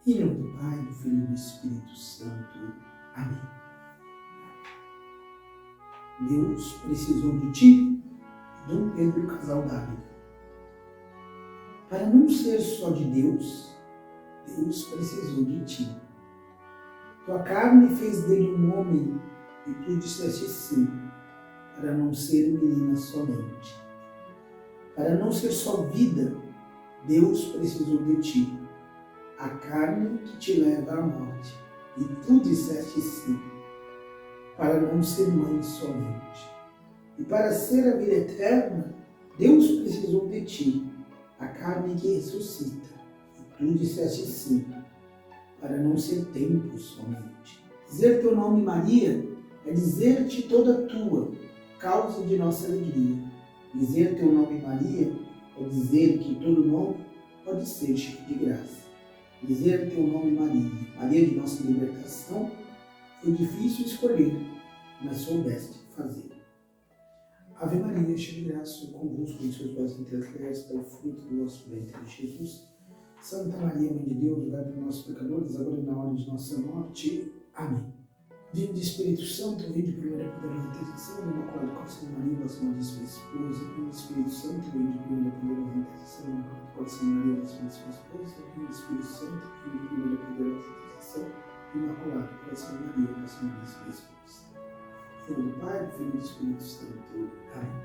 Em nome do Pai, do Filho e do Espírito Santo. Amém. Deus precisou de ti, Dom Pedro Casal Dávila. Para não ser só de Deus, Deus precisou de ti. Tua carne fez dele um homem e tu disseste sim, para não ser menina somente. Para não ser só vida, Deus precisou de ti. A carne que te leva à morte, e tu disseste sim, para não ser mãe somente. E para ser a vida eterna, Deus precisou de ti, a carne que ressuscita, e tu disseste sim, para não ser tempo somente. Dizer teu nome Maria é dizer-te toda tua, causa de nossa alegria. Dizer teu nome Maria é dizer que todo nome pode ser cheio de graça. Dizer teu nome Maria, Maria de nossa libertação, foi difícil escolher, mas soubeste fazer. Ave Maria, cheia de graça, o Senhor convosco, bendita vós entre as mulheres, pelo fruto do vosso ventre, Jesus. Santa Maria, Mãe de Deus, rogai por nós pecadores, agora e na hora de nossa morte. Amém. Vinde Espírito Santo, vinde primeira poderosa intercessão, no Imaculado Coração de Maria, vossa amadíssima esposa. Vinde Espírito Santo, vinde primeira poderosa intercessão, no Imaculado Coração de Maria, vossa amadíssima esposa. Vinde Espírito Santo, vinde primeira poderosa intercessão, no Imaculado Coração de Maria, vossa amadíssima esposa. Em nome do Pai, do Filho e do Espírito Santo. Amém.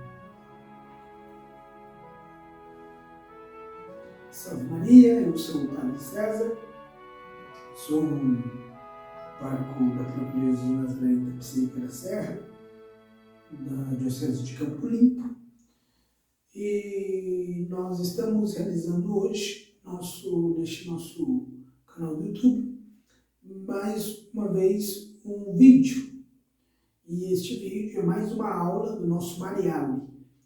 Salve Maria, eu sou o Padre César, sou pároco da Paróquia Jesus Nazaré da Psíquica da Serra, da Diocese de Campo Limpo, e nós estamos realizando hoje, neste nosso canal do YouTube, mais uma vez um vídeo. E este vídeo é mais uma aula do nosso Mariale.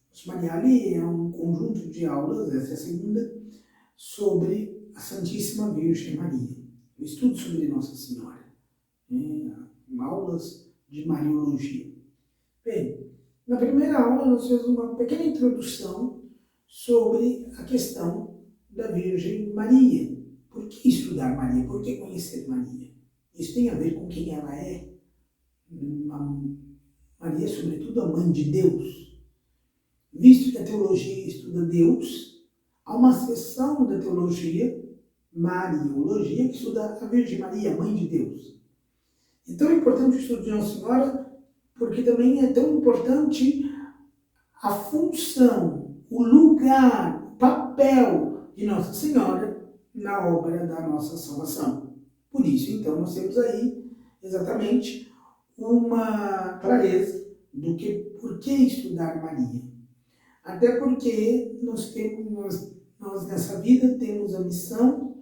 Nosso Mariale é um conjunto de aulas, essa é a segunda, sobre a Santíssima Virgem Maria. O estudo sobre Nossa Senhora. Aulas de Mariologia. Bem, na primeira aula nós fizemos uma pequena introdução sobre a questão da Virgem Maria. Por que estudar Maria? Por que conhecer Maria? Isso tem a ver com quem ela é. Maria, sobretudo, a Mãe de Deus. Visto que a teologia estuda Deus, há uma seção da teologia, Mariologia, que estuda a Virgem Maria, a Mãe de Deus. Então é importante o estudo de Nossa Senhora, porque também é tão importante a função, o lugar, o papel de Nossa Senhora na obra da nossa salvação. Por isso, então, nós temos aí exatamente uma clareza do que, por que estudar Maria. Até porque nós nessa vida temos a missão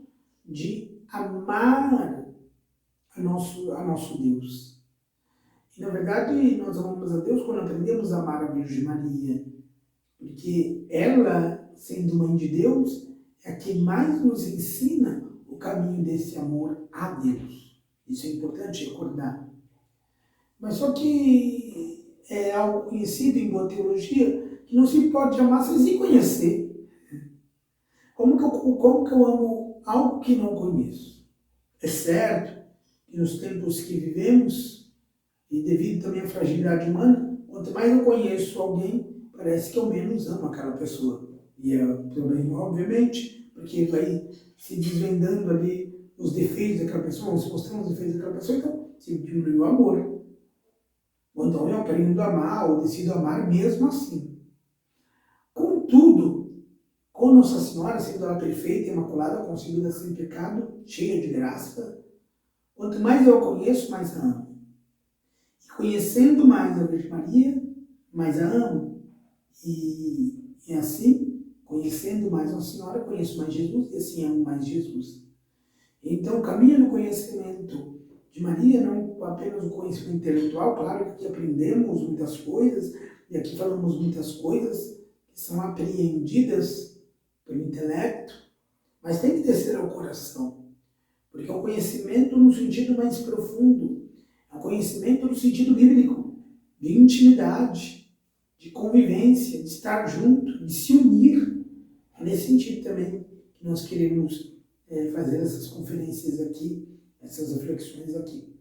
de amar a nosso Deus. E, na verdade, nós amamos a Deus quando aprendemos a amar a Virgem Maria, porque ela, sendo Mãe de Deus, é a que mais nos ensina o caminho desse amor a Deus. Isso é importante recordar. Mas só que é algo conhecido em boa teologia que não se pode amar sem se conhecer. Como que eu amo algo que não conheço? É certo que nos tempos que vivemos, e devido também à fragilidade humana, quanto mais eu conheço alguém, parece que eu menos amo aquela pessoa. E é também, obviamente, porque vai se desvendando ali os defeitos daquela pessoa, vão se mostrando os defeitos daquela pessoa, então se diminui o amor. Ou então eu aprendo a amar, ou decido amar mesmo assim. Contudo, com Nossa Senhora, sendo ela perfeita, imaculada, concebida sem pecado, cheia de graça, quanto mais eu a conheço, mais a amo. E conhecendo mais a Virgem Maria, mais a amo. E assim, conhecendo mais Nossa Senhora, conheço mais Jesus, e assim amo mais Jesus. Então, o caminho do conhecimento de Maria, não apenas o conhecimento intelectual, claro que aqui aprendemos muitas coisas, e aqui falamos muitas coisas que são apreendidas pelo intelecto, mas tem que descer ao coração, porque é o conhecimento no sentido mais profundo, é o conhecimento no sentido bíblico, de intimidade, de convivência, de estar junto, de se unir. É nesse sentido também que nós queremos fazer essas conferências aqui, essas reflexões aqui.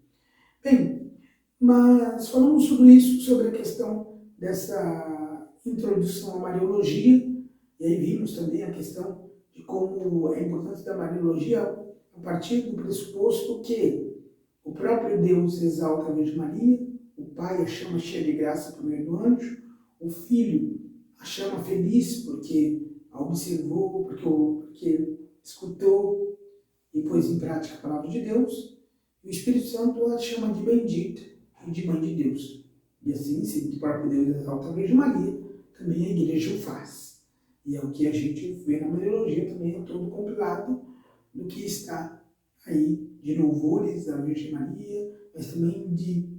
Bem, mas falamos tudo isso sobre a questão dessa introdução à Mariologia, e aí vimos também a questão de como é importante da Mariologia a partir do pressuposto que o próprio Deus exalta a Virgem Maria, o Pai a chama cheia de graça por meio do anjo, o Filho a chama feliz porque a observou, porque escutou e pôs em prática a palavra de Deus, e o Espírito Santo a chama de bendita e de mãe de Deus. E assim, sendo o próprio Deus exalta a Virgem Maria, também a igreja o faz. E é o que a gente vê na Mariologia também, é todo compilado do que está aí de louvores à Virgem Maria, mas também de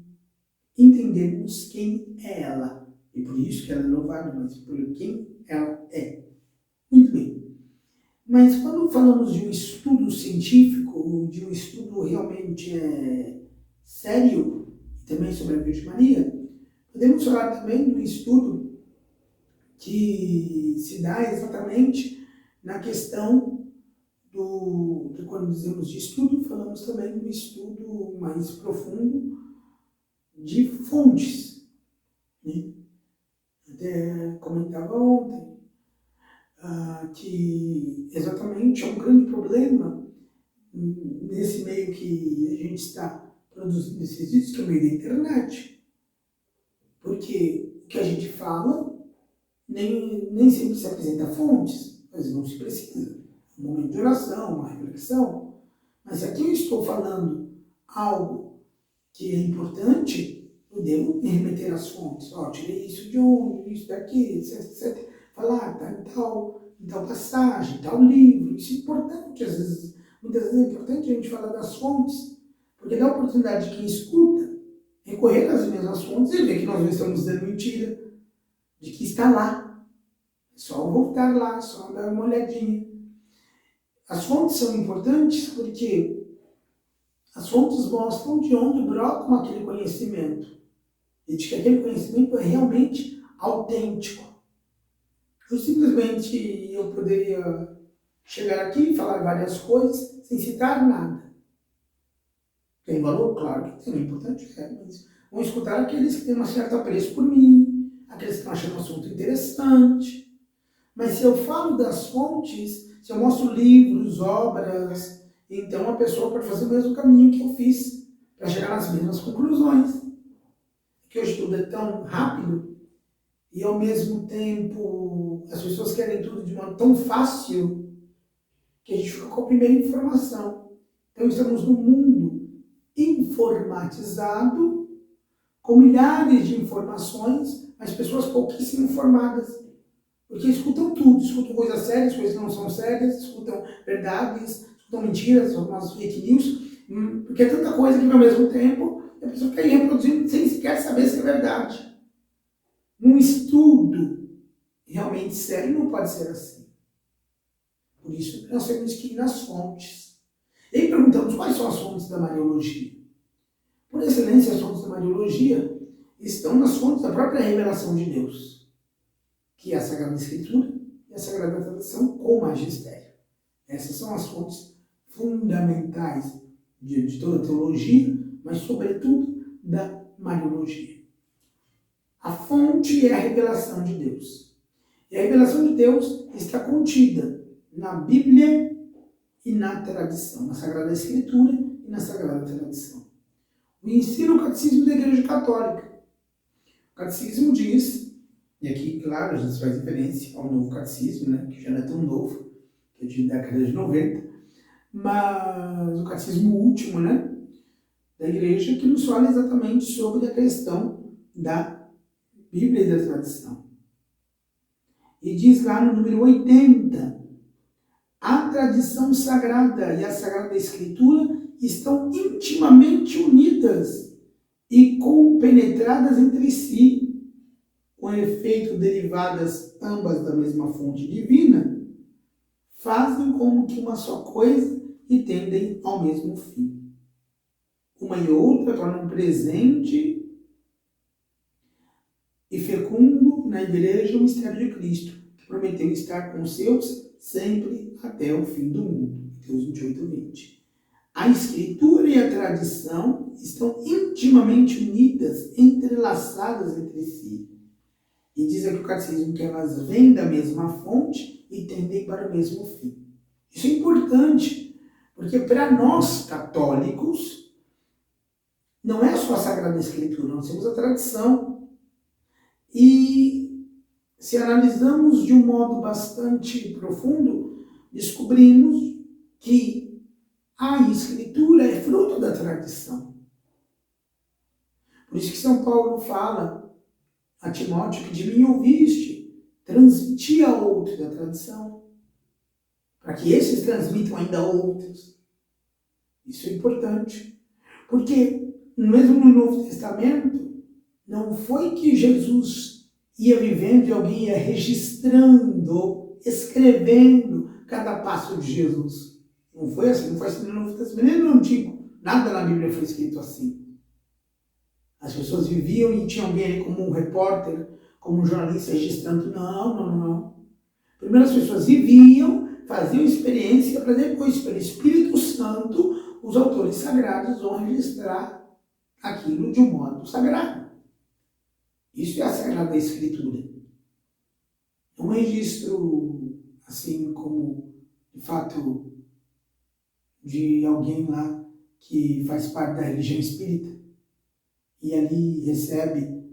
entendermos quem é ela. E por isso que ela é louvada, mas por quem ela é. Muito bem. Mas quando falamos de um estudo científico, de um estudo realmente sério, também sobre a Virgem Maria, podemos falar também de um estudo que se dá exatamente na questão que quando dizemos de estudo, falamos também de um estudo mais profundo de fontes. Né? Até comentava ontem que exatamente é um grande problema nesse meio que a gente está produzindo esses vídeos, que é o meio da internet. Porque o que a gente fala nem sempre se apresenta fontes, mas não se precisa. Um momento de oração, uma reflexão. Mas se aqui eu estou falando algo que é importante, eu devo me remeter às fontes. Tirei isso de onde, isso daqui, etc. Falar, tá em tal passagem, tal livro. Isso é importante, às vezes. Muitas vezes é importante a gente falar das fontes, porque dá a oportunidade de quem escuta recorrer às mesmas fontes e ver que nós não estamos dizendo mentira, de que está lá. É só voltar lá, só dar uma olhadinha. As fontes são importantes porque as fontes mostram de onde brota aquele conhecimento e de que aquele conhecimento é realmente autêntico. Simplesmente eu poderia chegar aqui e falar várias coisas sem citar nada. Tem valor? Claro que tem, é importante, mas vão escutar aqueles que têm um certo apreço por mim, aqueles que estão achando o assunto interessante. Mas se eu falo das fontes, se eu mostro livros, obras, então a pessoa pode fazer o mesmo caminho que eu fiz para chegar nas mesmas conclusões. Que hoje tudo é tão rápido e ao mesmo tempo as pessoas querem tudo de modo tão fácil que a gente fica com a primeira informação. Então estamos num mundo informatizado, com milhares de informações, mas pessoas pouquíssimo informadas. Porque escutam tudo, escutam coisas sérias, coisas que não são sérias, escutam verdades, escutam mentiras, algumas fake news, porque é tanta coisa que ao mesmo tempo a pessoa fica aí reproduzindo sem sequer saber se é verdade. Um estudo realmente sério não pode ser assim. Por isso nós temos que ir nas fontes. E aí perguntamos quais são as fontes da Mariologia. Por excelência, as fontes da Mariologia estão nas fontes da própria revelação de Deus, que é a Sagrada Escritura e a Sagrada Tradição com o Magistério. Essas são as fontes fundamentais de toda a teologia, mas sobretudo da Mariologia. A fonte é a revelação de Deus. E a revelação de Deus está contida na Bíblia e na tradição, na Sagrada Escritura e na Sagrada Tradição. O ensino catecismo da Igreja Católica. O catecismo diz, e aqui, claro, a gente faz referência ao novo catecismo, né, que já não é tão novo, que é de década de 90, mas o catecismo último, né, da Igreja, que nos fala exatamente sobre a questão da Bíblia e da tradição. E diz lá no número 80, a tradição sagrada e a Sagrada Escritura estão intimamente unidas e compenetradas entre si, com efeito derivadas ambas da mesma fonte divina, fazem como que uma só coisa e tendem ao mesmo fim. Uma e outra tornam presente e fecundo na Igreja o mistério de Cristo, que prometeu estar com os seus sempre até o fim do mundo. Mateus 28, 20. A Escritura e a tradição estão intimamente unidas, entrelaçadas entre si. E diz aqui o catecismo que elas vêm da mesma fonte e tendem para o mesmo fim. Isso é importante, porque para nós católicos, não é só a Sagrada Escritura, nós temos a tradição. E se analisamos de um modo bastante profundo, descobrimos que a Escritura é fruto da tradição. Por isso que São Paulo fala a Timóteo que de mim ouviste, transmiti a outro da tradição, para que esses transmitam ainda a outros. Isso é importante, porque mesmo no Novo Testamento, não foi que Jesus ia vivendo e alguém ia registrando, escrevendo cada passo de Jesus. Não foi assim no Novo Testamento, nem no Antigo. Nada na Bíblia foi escrito assim. As pessoas viviam e tinha alguém ali como um repórter, como um jornalista registrando. Não. Primeiro as pessoas viviam, faziam experiência para depois, pelo Espírito Santo, os autores sagrados vão registrar aquilo de um modo sagrado. Isso é a Sagrada Escritura. Um registro, assim como, de fato, de alguém lá que faz parte da religião espírita e ali recebe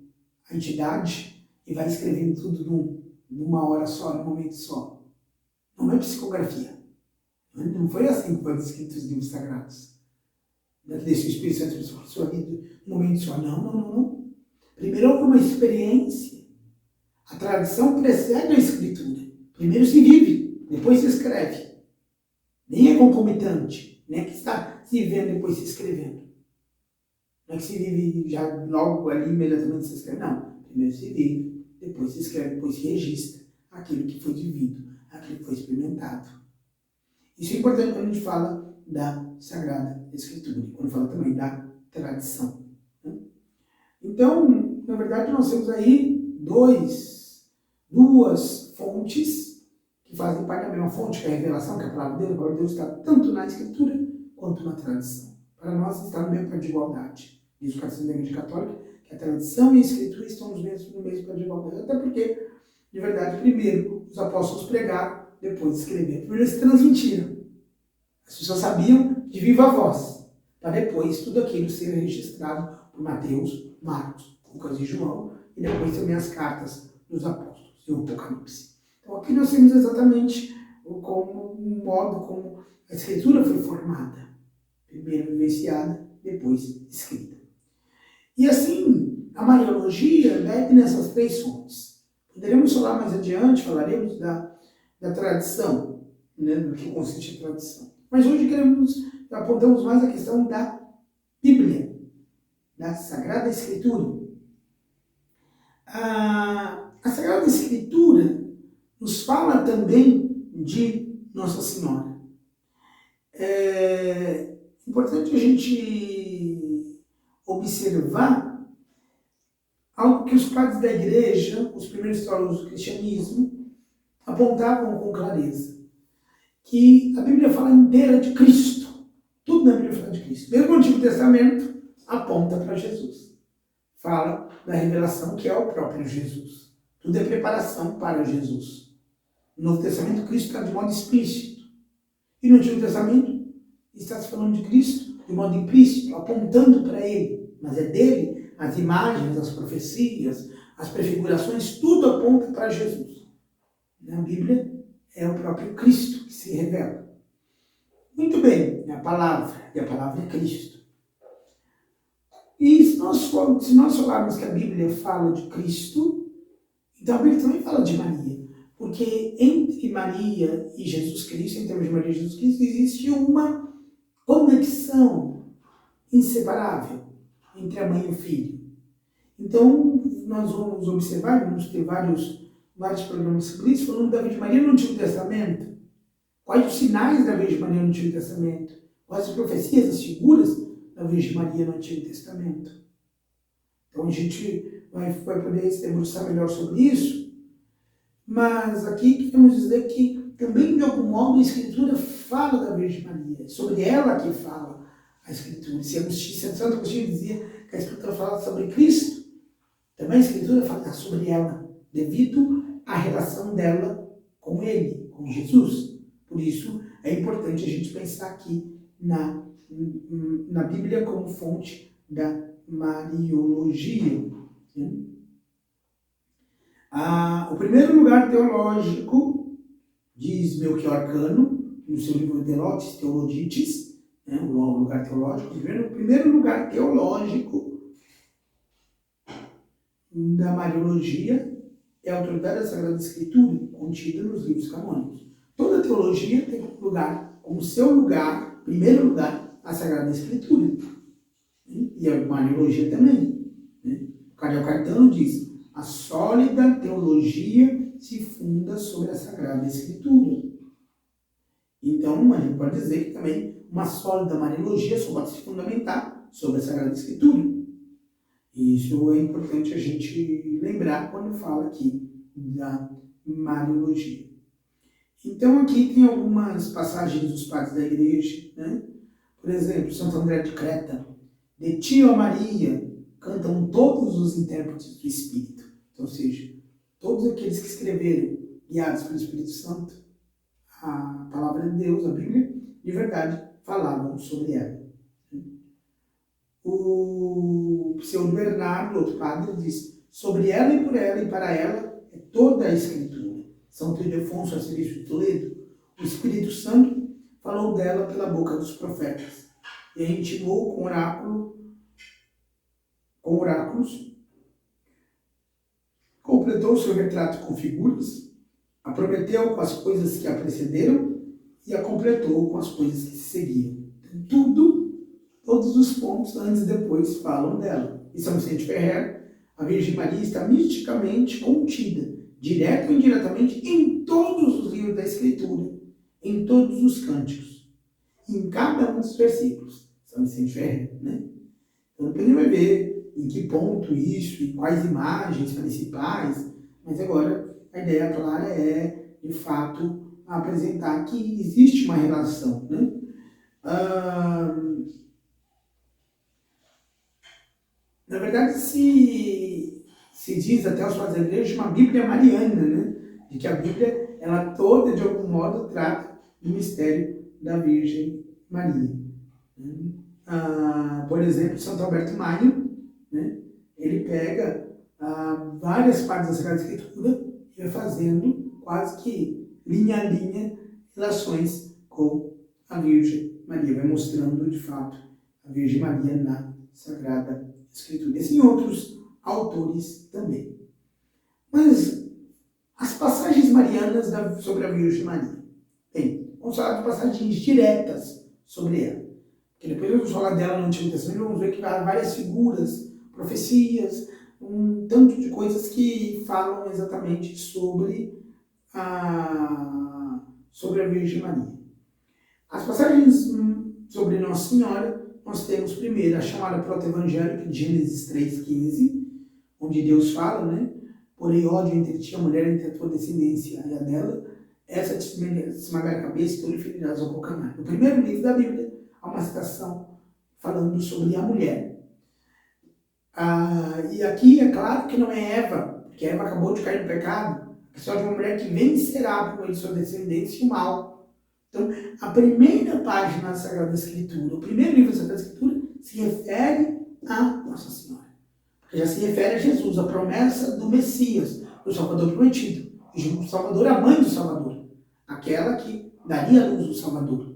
a entidade e vai escrevendo tudo numa hora só, num momento só. Não é psicografia. Não foi assim que foram escritos os livros sagrados. Desse Espírito Santo sua vida, num momento só. Não. Primeiro houve uma experiência. A tradição precede a escritura. Primeiro se vive, depois se escreve. Nem é concomitante, nem é que está se vivendo depois se escrevendo. Não é que se vive já logo ali, imediatamente se escreve. Não. Primeiro se vive, depois se escreve, depois se registra aquilo que foi vivido, aquilo que foi experimentado. Isso é importante quando a gente fala da Sagrada Escritura, quando fala também da tradição. Né? Então, na verdade, nós temos aí duas fontes que fazem parte da mesma fonte, que é a revelação, que é a palavra de Deus. A palavra de Deus está tanto na Escritura quanto na tradição. Para nós está no mesmo pé de igualdade. Diz o Catecismo da Igreja Católica que a tradição e a Escritura estão no mesmo pé de igualdade. Até porque, de verdade, primeiro os apóstolos pregaram, depois escreveram. Primeiro eles transmitiram. As pessoas sabiam de viva voz, para depois tudo aquilo ser registrado por Mateus, Marcos, Lucas e João, e depois também as cartas dos apóstolos e o Apocalipse. Então aqui nós temos exatamente como um modo como a Escritura foi formada. Primeiro vivenciada, depois escrita. E assim, a Mariologia bebe nessas três fontes. Poderemos falar mais adiante, falaremos da tradição, né, do que consiste a tradição. Mas hoje apontamos mais a questão da Bíblia, da Sagrada Escritura. A Sagrada Escritura nos fala também de Nossa Senhora. É importante a gente observar algo que os padres da Igreja, os primeiros teólogos do cristianismo, apontavam com clareza. Que a Bíblia fala inteira de Cristo. Tudo na Bíblia fala de Cristo. Mesmo o Antigo Testamento aponta para Jesus. Fala da revelação que é o próprio Jesus. Tudo é preparação para Jesus. No Novo Testamento, Cristo está de modo explícito. E no Antigo Testamento, está se falando de Cristo de modo implícito, apontando para Ele. Mas é dele, as imagens, as profecias, as prefigurações, tudo aponta para Jesus. Na Bíblia, é o próprio Cristo que se revela. Muito bem, é a palavra, e a palavra é Cristo. E se nós falarmos que a Bíblia fala de Cristo, então a Bíblia também fala de Maria. Porque entre Maria e Jesus Cristo, em termos de Maria e Jesus Cristo, existe uma conexão inseparável entre a mãe e o filho. Então, nós vamos observar, vamos ter vários programas sobre isso, falando da Virgem Maria no Antigo Testamento. Quais os sinais da Virgem Maria no Antigo Testamento? Quais as profecias, as figuras da Virgem Maria no Antigo Testamento? Então a gente vai poder se debruçar melhor sobre isso, mas aqui queremos dizer que também, de algum modo, a Escritura fala da Virgem Maria. É sobre ela que fala a Escritura. Se Santo Agostinho dizia que a Escritura fala sobre Cristo, também a Escritura fala sobre ela, devido à relação dela com ele, com Jesus. Por isso, é importante a gente pensar aqui na Bíblia como fonte da Mariologia. O primeiro lugar teológico, diz Melchior Cano, no seu livro Delotes Theologites, o lugar teológico, o primeiro lugar teológico da Mariologia é a autoridade da Sagrada Escritura, contida nos livros canônicos. Toda teologia tem um lugar, como seu lugar, primeiro lugar, a Sagrada Escritura. E a Mariologia também. O Cardeal Caetano diz: a sólida teologia se funda sobre a Sagrada Escritura. Então, a gente pode dizer que também uma sólida Mariologia só pode se fundamentar sobre a Sagrada Escritura. E isso é importante a gente lembrar quando fala aqui da Mariologia. Então, aqui tem algumas passagens dos padres da Igreja, Por exemplo, Santo André de Creta: de ti, ó Maria, cantam todos os intérpretes do Espírito. Então, ou seja, todos aqueles que escreveram, guiados pelo Espírito Santo, a palavra de Deus, a Bíblia, de verdade, falavam sobre ela. O Pseudo Bernardo, outro padre, diz: sobre ela e por ela e para ela é toda a Escritura. São Ildefonso, arcebispo de Toledo: o Espírito Santo falou dela pela boca dos profetas e a intimou com oráculos, completou seu retrato com figuras, a prometeu com as coisas que a precederam e a completou com as coisas que se seguiam. Todos os pontos antes e depois falam dela. E São Vicente Ferrer: a Virgem Maria está misticamente contida, direto ou indiretamente, em todos os livros da Escritura, em todos os cânticos, em cada um dos versículos. São Vicente Ferrer, Então depois a gente vai ver em que ponto isso, e quais imagens principais, mas agora a ideia clara é, de fato, apresentar que existe uma relação, Na verdade, se diz até os padres da Igreja uma Bíblia mariana, de que a Bíblia, ela toda, de algum modo, trata do mistério da Virgem Maria. Por exemplo, Santo Alberto Magno, ele pega várias partes da Sagrada Escritura e vai fazendo quase que linha a linha relações com a Virgem Maria, vai mostrando de fato a Virgem Maria na Sagrada Escritura. E assim outros autores também. Mas as passagens marianas sobre a Virgem Maria. Bem, vamos falar de passagens diretas sobre ela. Porque depois vamos falar dela no Antigo Testamento, vamos ver que há várias figuras, profecias, um tanto de coisas que falam exatamente sobre a Virgem Maria. As passagens sobre Nossa Senhora, nós temos primeiro a chamada proto-evangélica de Gênesis 3,15, onde Deus fala, porém ódio entre ti, a mulher, entre a tua descendência e a dela, essa te esmagar a cabeça e tu lhe ferirás ao calcanhar. No primeiro livro da Bíblia, há uma citação falando sobre a mulher. E aqui é claro que não é Eva, porque Eva acabou de cair no pecado, é só de uma mulher que vencerá por meio de sua descendência o mal. Então, a primeira página da Sagrada Escritura, o primeiro livro da Sagrada Escritura, se refere a Nossa Senhora. Porque já se refere a Jesus, a promessa do Messias, do Salvador prometido. O Salvador é a mãe do Salvador, aquela que daria a luz do Salvador.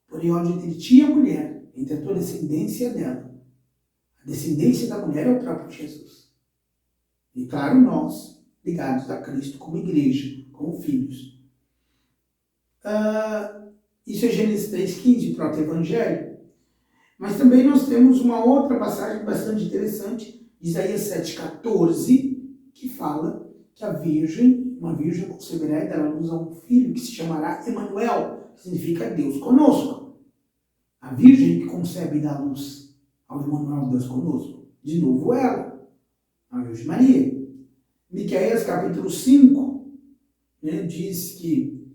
Porém, ódio entre ti e a mulher, entre a tua descendência dela. A descendência da mulher é o próprio Jesus. E claro, nós, ligados a Cristo como igreja, como filhos. Isso é Gênesis 3,15, proto-evangelho. Mas também nós temos uma outra passagem bastante interessante, Isaías 7,14, que fala que uma virgem conceberá e dará luz a um filho que se chamará Emanuel, que significa Deus conosco. A virgem que concebe e dá luz ao Emanuel, Deus conosco. De novo ela, a Virgem Maria. Miqueias capítulo 5, né, diz que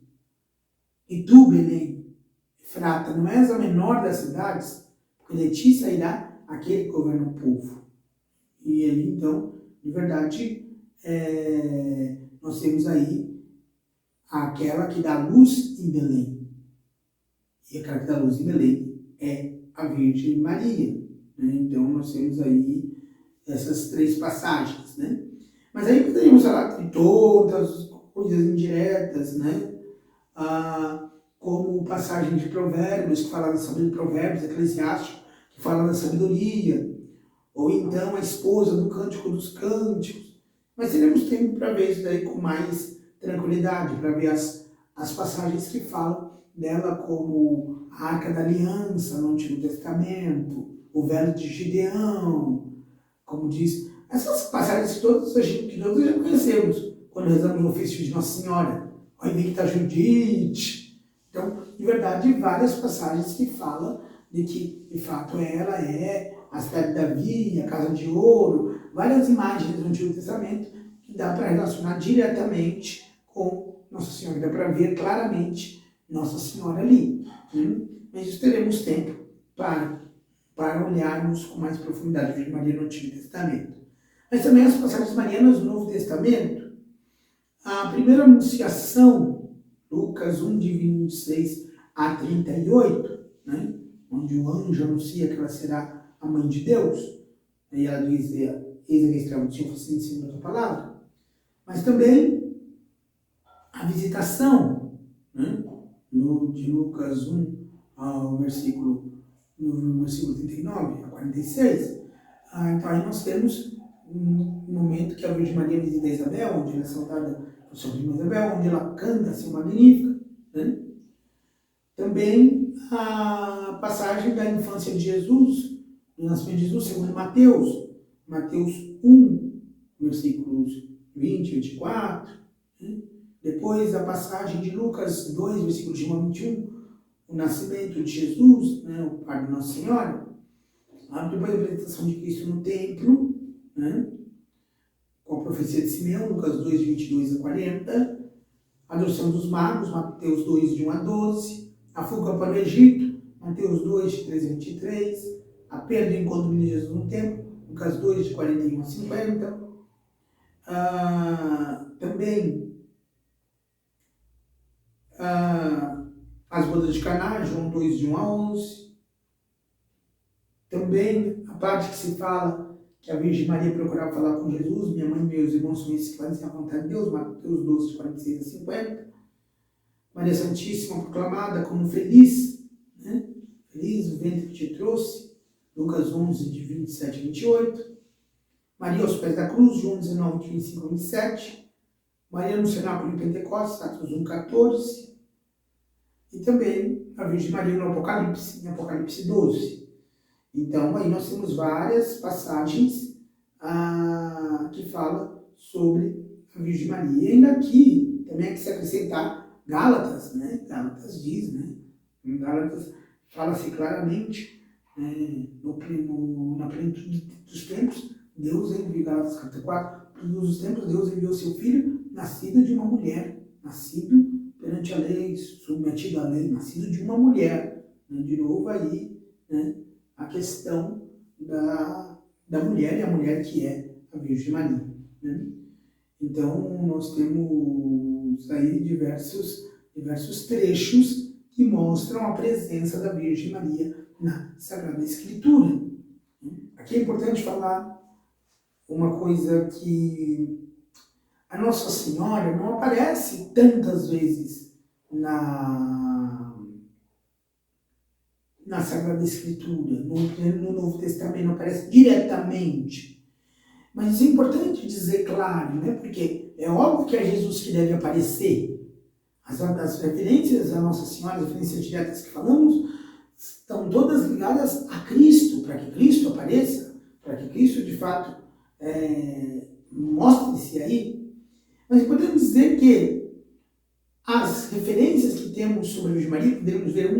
e tu, Belém, Efrata, não és a menor das cidades, porque de ti sairá aquele que governa o povo. E aí, então, de verdade, nós temos aí aquela que dá luz em Belém. E aquela que dá luz em Belém é a Virgem Maria. Né? Então, nós temos aí essas três passagens. Né? Mas aí poderíamos falar de todas coisas indiretas, né? Como passagem de Provérbios, que fala da sabedoria, Provérbios, Eclesiástico, que fala da sabedoria, ou então a esposa do Cântico dos Cânticos. Mas teremos tempo para ver isso daí com mais tranquilidade, para ver as passagens que falam dela, como a Arca da Aliança no Antigo Testamento, o Velo de Gideão, como diz. Essas passagens que todos já conhecemos quando rezamos no ofício de Nossa Senhora. O Invicta Judite. Então, de verdade, várias passagens que falam de que, de fato, ela é a cidade de Davi, a Casa de Ouro, várias imagens do Antigo Testamento que dá para relacionar diretamente com Nossa Senhora. Dá para ver claramente Nossa Senhora ali. Mas isso teremos tempo para olharmos com mais profundidade a Virgem Maria no Antigo Testamento. Mas também as passagens marianas do Novo Testamento. A primeira anunciação, Lucas 1, de 26 a 38, né, onde o anjo anuncia que ela será a mãe de Deus, e ela diz, eis a escrava do Senhor, assim ensina a tua palavra. Mas também a visitação, né, de Lucas 1 ao versículo 39 a 46. Então aí nós temos um momento que a Virgem Maria visita Isabel, onde ela é saudada por sua prima Isabel, onde ela canta assim magnífica. Né? Também a passagem da infância de Jesus, do nascimento de Jesus, segundo Mateus 1, versículos 20 e 24. Né? Depois a passagem de Lucas 2, versículos de 1 a 21, o nascimento de Jesus, né, o pai de Nossa Senhora. Depois a apresentação de Cristo no templo, né, com a profecia de Simeão, Lucas 2, de 22 a 40. A adoção dos magos, Mateus 2, de 1 a 12. A fuga para o Egito, Mateus 2, de 13 a 23. A perda e encontro de Jesus no templo, Lucas 2, de 41 a 50. Também as bodas de Caná, João 2, de 1 a 11. Também a parte que se fala que a Virgem Maria procurava falar com Jesus, minha mãe e meus irmãos são esses que fazem a vontade de Deus, Mateus 12, de 46 a 50. Maria Santíssima proclamada como feliz, né? Feliz o ventre que te trouxe, Lucas 11, de 27 a 28. Maria aos pés da cruz, João 19, de 25 a 27. Maria no cenáculo de Pentecostes, Atos 1, 14. E também a Virgem Maria no Apocalipse, em Apocalipse 12. Então, aí nós temos várias passagens que falam sobre a Virgem Maria. E ainda aqui, também é que se acrescentar Gálatas, né? Gálatas diz, né? Em Gálatas fala-se claramente, na plenitude dos tempos, Deus enviou, Gálatas capítulo 4, plenitude dos tempos, Deus enviou seu Filho, nascido de uma mulher, nascido perante a lei, submetido à lei, nascido de uma mulher. Né? De novo aí, né? A questão da mulher, e a mulher que é a Virgem Maria. Né? Então, nós temos aí diversos trechos que mostram a presença da Virgem Maria na Sagrada Escritura. Aqui é importante falar uma coisa que a Nossa Senhora não aparece tantas vezes na Sagrada Escritura, no Novo Testamento, não aparece diretamente. Mas isso é importante dizer claro, né? Porque é óbvio que é Jesus que deve aparecer. As referências à Nossa Senhora, as referências diretas que falamos, estão todas ligadas a Cristo, para que Cristo apareça, para que Cristo, de fato, mostre-se aí. Mas podemos dizer que as referências que temos sobre a Virgem Maria, podemos ver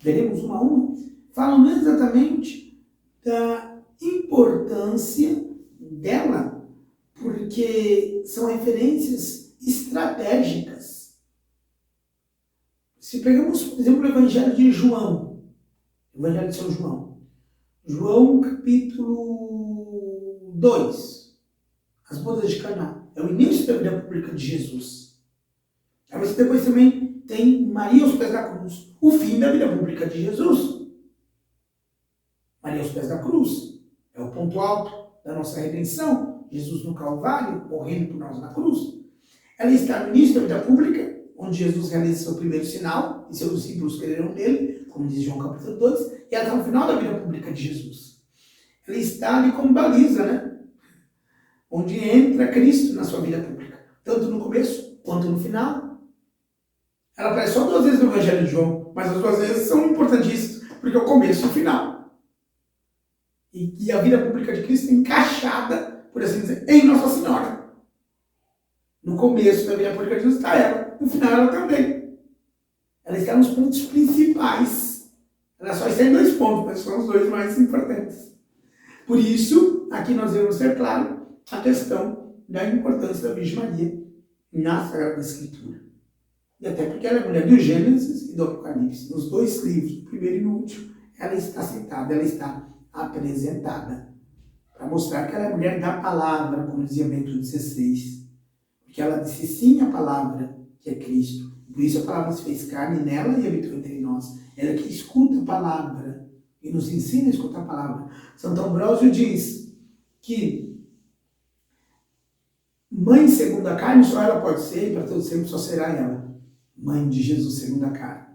veremos uma a uma, falam exatamente da importância dela, porque são referências estratégicas escatológicas. Se pegamos, por exemplo, o Evangelho de João, Evangelho de São João, João capítulo 2, as bodas de Caná, é o início da vida pública de Jesus. Aí você depois também tem Maria aos pés da cruz, o fim da vida pública de Jesus. Maria aos pés da cruz é o ponto alto da nossa redenção, Jesus no Calvário, morrendo por nós na cruz. Ela está no início da vida pública, onde Jesus realiza seu primeiro sinal, e seus discípulos creram nele, como diz João capítulo 2, e ela está no final da vida pública de Jesus. Ela está ali como baliza, né? Onde entra Cristo na sua vida pública, tanto no começo quanto no final. Ela aparece só 2 vezes no Evangelho de João, mas as 2 vezes são importantíssimas, porque é o começo e o final. E a vida pública de Cristo é encaixada, por assim dizer, em Nossa Senhora. No começo da vida pública de Jesus está ela, no final ela também. Ela está nos pontos principais. Ela só está em 2 pontos, mas são os 2 mais importantes. Por isso, aqui nós devemos ter claro a questão da importância da Virgem Maria na Sagrada Escritura. E até porque ela é mulher do Gênesis e do Apocalipse. Nos 2 livros, no primeiro e no último, ela está citada, ela está apresentada. Para mostrar que ela é mulher da palavra, como dizia Bento XVI. Porque ela disse sim à palavra, que é Cristo. Por isso a palavra se fez carne nela e habitou entre nós. Ela que escuta a palavra e nos ensina a escutar a palavra. Santo Ambrósio diz que mãe segundo a carne só ela pode ser, e para todo sempre só será ela. Mãe de Jesus segundo a carne.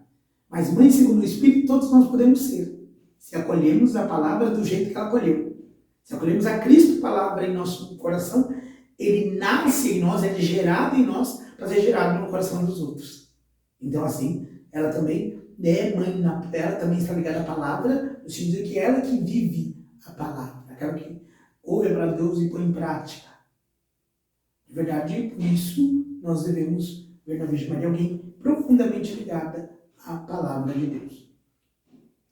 Mas mãe segundo o Espírito todos nós podemos ser. Se acolhemos a palavra do jeito que ela acolheu. Se acolhemos a Cristo, palavra, em nosso coração, ele nasce em nós, ele é gerado em nós para ser gerado no coração dos outros. Então, assim, ela também é mãe, ela também está ligada à palavra, no sentido que ela que vive a palavra, aquela que ouve para Deus e põe em prática. De verdade, por isso, nós devemos ver na Virgem Maria alguém profundamente ligada à palavra de Deus.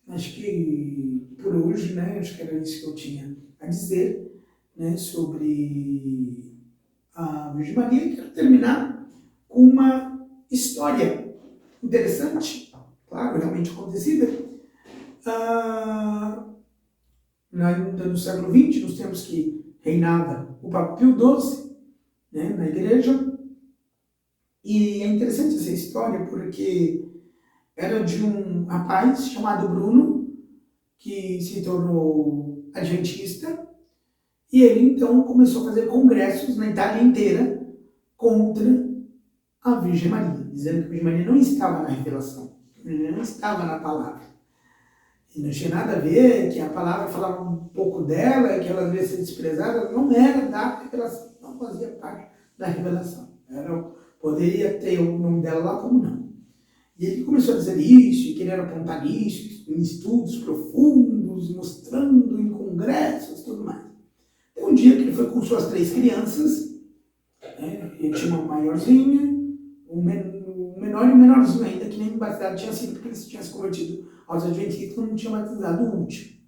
Acho que por hoje, né, acho que era isso que eu tinha a dizer, né, sobre a Virgem Maria. E quero terminar com uma história interessante, claro, realmente acontecida. Ainda no século XX, nos tempos que reinava o Papa Pio XII, né, na igreja. E é interessante essa história porque era de um rapaz chamado Bruno, que se tornou adventista, e ele então começou a fazer congressos na Itália inteira contra a Virgem Maria, dizendo que a Virgem Maria não estava na revelação, não estava na palavra. E não tinha nada a ver, que a palavra falava um pouco dela, que ela devia ser desprezada, não era da revelação, não fazia parte da revelação. Poderia ter o nome dela lá, como não. E ele começou a dizer isso, e querer apontar isso, em estudos profundos, mostrando em congressos e tudo mais. Tem um dia que ele foi com suas 3 crianças, né? Ele tinha uma maiorzinha, um menor e um menorzinho ainda, que nem batizado tinha sido, porque ele tinha se convertido aos adventistas, não tinha batizado o último.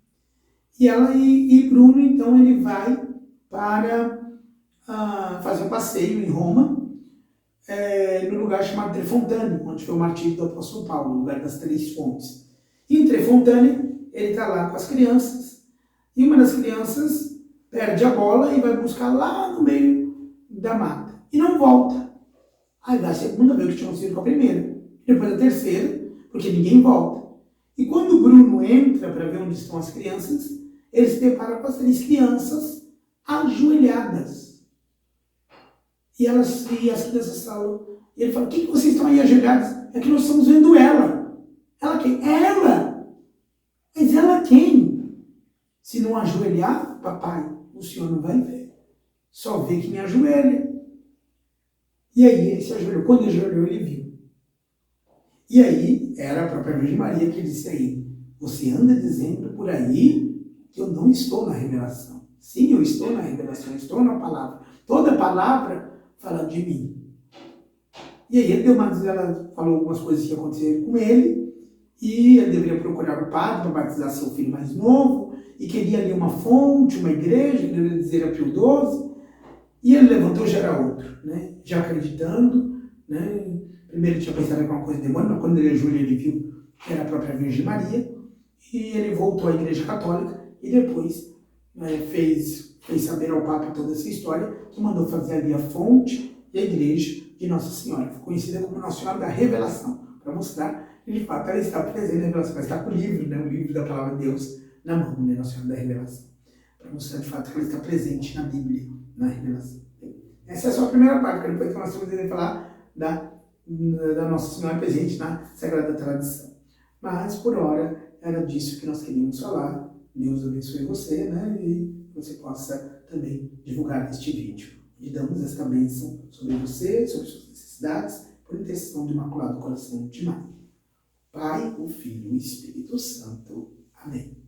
E ela e Bruno, então, ele vai para fazer um passeio em Roma, no lugar chamado Trefontane, onde foi o martírio do apóstolo Paulo, no lugar das 3 fontes. E em Trefontane, ele está lá com as crianças, e uma das crianças perde a bola e vai buscar lá no meio da mata. E não volta. Aí vai a segunda vez que tinha sido com a primeira. Depois a terceira, porque ninguém volta. E quando o Bruno entra para ver onde estão as crianças, ele se depara com as 3 crianças ajoelhadas. E as crianças falam, e ele fala, o que vocês estão aí ajoelhados? É que nós estamos vendo ela. Ela quem? Ela! Mas ela quem? Se não ajoelhar, papai, o senhor não vai ver. Só vê quem ajoelha. E aí ele se ajoelhou. Quando ele ajoelhou, ele viu. E aí era a própria Virgem Maria que disse aí, você anda dizendo por aí que eu não estou na revelação. Sim, eu estou na revelação, eu estou na palavra. Toda palavra fala de mim. E aí ela falou algumas coisas que aconteceram com ele, e ele deveria procurar o padre para batizar seu filho mais novo, e queria ali uma fonte, uma igreja, ele deveria dizer a Pio XII, e ele levantou já era outro, né? Já acreditando né? Primeiro ele tinha pensado em alguma coisa demônio, mas quando ele ajoelhou, ele viu que era a própria Virgem Maria, e ele voltou à Igreja Católica, e depois fez saber ao Papa toda essa história, que mandou fazer ali a fonte e a igreja de Nossa Senhora, conhecida como Nossa Senhora da Revelação, para mostrar que de fato ela está presente na revelação, ela está com o livro, né, o livro da Palavra de Deus na mão, né, Nossa Senhora da Revelação, para mostrar de fato que ela está presente na Bíblia, na revelação. Essa é só a primeira parte, depois que nós vamos falar da Nossa Senhora presente na Sagrada Tradição. Mas, por hora, era disso que nós queríamos falar. Deus abençoe você, né? E você possa também divulgar este vídeo. E damos esta bênção sobre você, sobre suas necessidades, por intercessão do Imaculado Coração de Maria. Pai, o Filho e o Espírito Santo. Amém.